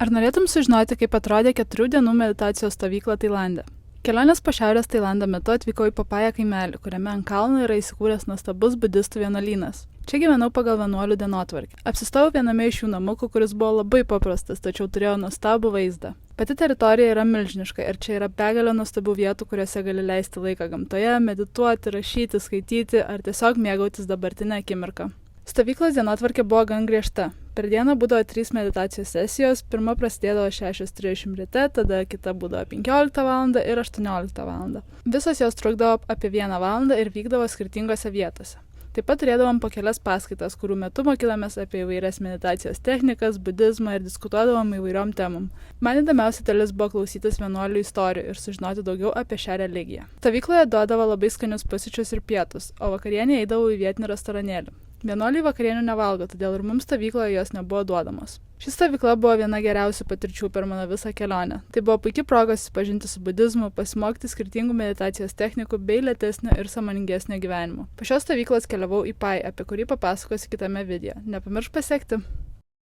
Ar norėtum sužinoti, kaip atrodė 4 dienų meditacijos stovykla Tailande? Kelionės po Šiaurės Tailando metu atvykau į Papają kaimelį, kuriame ant kalno yra įsikūręs nuostabus budistų vienuolynas. Čia gyvenau pagal vienuolių dienotvarkę. Apsistojau viename iš jų namukų, kuris buvo labai paprastas, tačiau turėjo nuostabų vaizdą. Pati teritorija yra milžiniška ir čia yra begalė nuostabių vietų, kuriuose gali leisti laiką gamtoje, medituoti, rašyti, skaityti ar tiesiog mėgautis dabartinę akimirką. Stovyklos dienotvarkė buvo gan griežta. Per dieną būdavo 3 meditacijos sesijos, pirma prasidėdavo 6:30 ryte, tada kita būdavo 15 val. Ir 18 val. Visos jos trukdavo apie 1 valandą ir vykdavo skirtingose vietose. Taip pat turėdavom po kelias paskaitas, kurių metu mokydavomės apie įvairias meditacijos technikas, budizmą ir diskutuodavom įvairiom temom. Man įdomiausia dalis buvo klausytis vienuolių istorijų ir sužinoti daugiau apie šią religiją. Stovykloje duodavo labai skanius pusryčius ir pietus, o vakarienė eidavau į vietinį restoranėlį. Vienuoliai vakarienių nevalgo, todėl ir mums stovykloje jos nebuvo duodamos. Ši stovykla buvo viena geriausių patirčių per mano visą kelionę. Tai buvo puikia proga susipažinti su budizmu, pasimokyti skirtingų meditacijos technikų bei lėtesnio ir sąmoningesnio gyvenimo. Po šios stovyklos keliavau į Pai, apie kurį papasakosiu kitame video. Nepamiršk pasiekti.